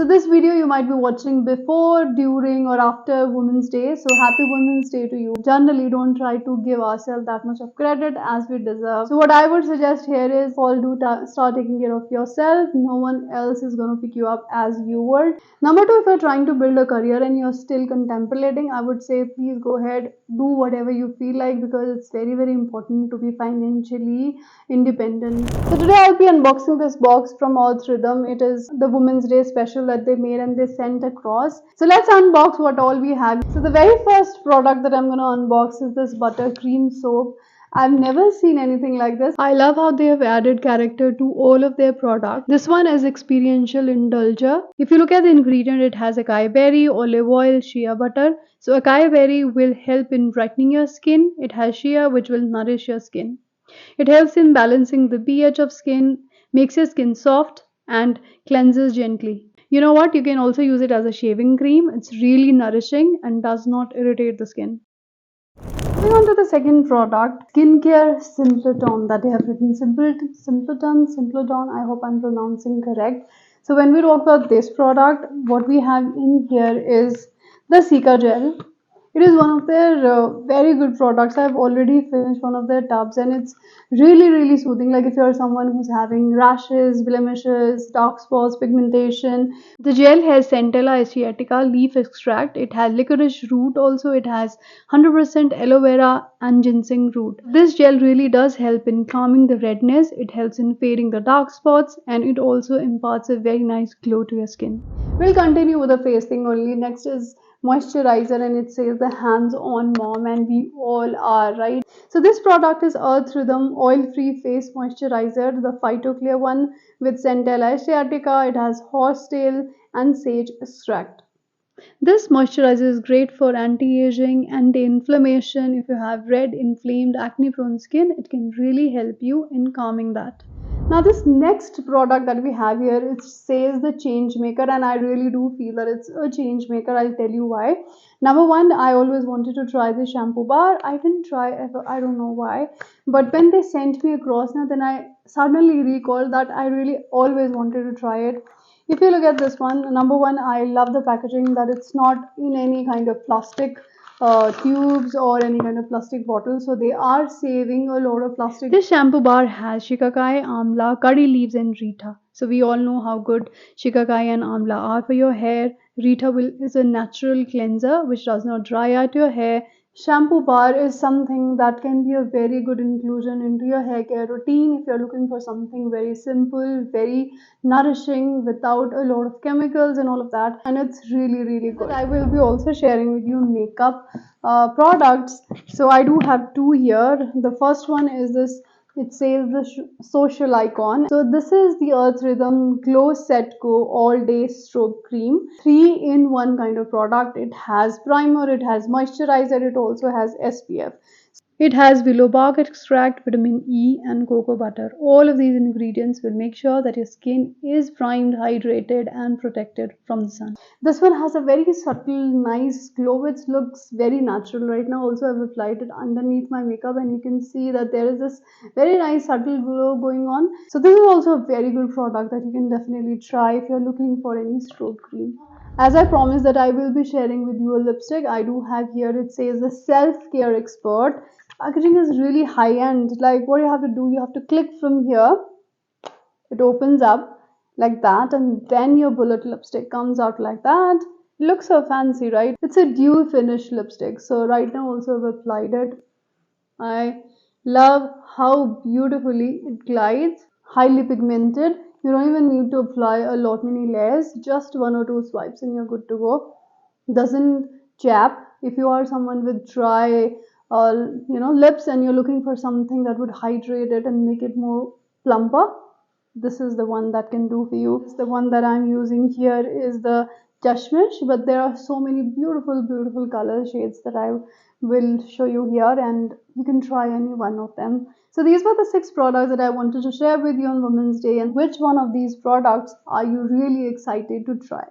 So this video you might be watching before, during or after Women's Day. So happy Women's Day to you. Generally don't try to give ourselves that much of credit as we deserve. So what I would suggest here is all start taking care of yourself. No one else is going to pick you up as you were. Number two, if you're trying to build a career and you're still contemplating, I would say please go ahead, do whatever you feel like, because it's very, very important to be financially independent. So today I'll be unboxing this box from Earth Rhythm. It is the Women's Day special that they made and they sent across. So let's unbox what all we have. So the very first product that I'm going to unbox is this buttercream soap. I've never seen anything like this. I love how they have added character to all of their products. This one is experiential indulger. If you look at the ingredient, it has acai berry, olive oil, shea butter. So acai berry will help in brightening your skin. It has shea, which will nourish your skin. It helps in balancing the pH of skin, makes your skin soft and cleanses gently. You know what? You can also use it as a shaving cream. It's really nourishing and does not irritate the skin. Moving on to the second product, skincare simpleton, that they have written simpleton. I hope I'm pronouncing correct. So when we talk about this product, what we have in here is the Cica gel. It is one of their very good products. I've already finished one of their tubs and it's really, really soothing. Like if you're someone who's having rashes, blemishes, dark spots, pigmentation. The gel has Centella asiatica leaf extract. It has licorice root also. It has 100% aloe vera and ginseng root. This gel really does help in calming the redness. It helps in fading the dark spots and it also imparts a very nice glow to your skin. We'll continue with the face thing only. Next is moisturizer and it says the hands-on mom, and we all are, right? So this product is Earth Rhythm oil-free face moisturizer, the phytoclear one with Centella asiatica. It has horsetail and sage extract. This moisturizer is great for anti-aging, anti-inflammation. If you have red, inflamed, acne-prone skin, it can really help you in calming that. Now this next product that we have here, it says the change maker, and I really do feel that it's a change maker. I'll tell you why. Number one, I always wanted to try the shampoo bar. I didn't try ever, I don't know why, but when they sent me across now, then I suddenly recalled that I really always wanted to try it. If you look at this one, number one, I love the packaging, that it's not in any kind of plastic tubes or any kind of plastic bottles, so they are saving a lot of plastic. This shampoo bar has shikakai, amla, curry leaves and rita. So we all know how good shikakai and amla are for your hair. Rita is a natural cleanser which does not dry out your hair. Shampoo bar is something that can be a very good inclusion into your hair care routine if you're looking for something very simple, very nourishing, without a lot of chemicals and all of that, and it's really, really good. I will be also sharing with you makeup products. So I do have two here. The first one is this. It says the social icon. So this is the Earth Rhythm Glow Set Go All Day Strobe Cream. 3-in-1 kind of product. It has primer, it has moisturizer, it also has SPF. It has willow bark extract, vitamin E and cocoa butter. All of these ingredients will make sure that your skin is primed, hydrated and protected from the sun. This one has a very subtle, nice glow which looks very natural. Right now also I've applied it underneath my makeup and you can see that there is this very nice subtle glow going on. So this is also a very good product that you can definitely try if you're looking for any strobe cream. As I promised that I will be sharing with you a lipstick, I do have here, it says the self-care expert. Packaging is really high end. Like what you have to do, you have to click from here. It opens up like that and then your bullet lipstick comes out like that. It looks so fancy, right? It's a dew finish lipstick. So right now also I've applied it. I love how beautifully it glides. Highly pigmented. You don't even need to apply a lot many layers. Just 1 or 2 swipes and you're good to go. Doesn't chap. If you are someone with dry lips and you're looking for something that would hydrate it and make it more plumper, this is the one that can do for you. The one that I'm using here is the Chashmish, but there are so many beautiful color shades that I will show you here and you can try any one of them. So these were the 6 products that I wanted to share with you on Women's Day, and which one of these products are you really excited to try?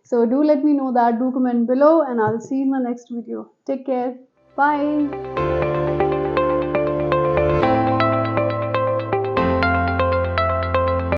So do let me know that, do comment below, and I'll see you in my next video. Take care. Bye.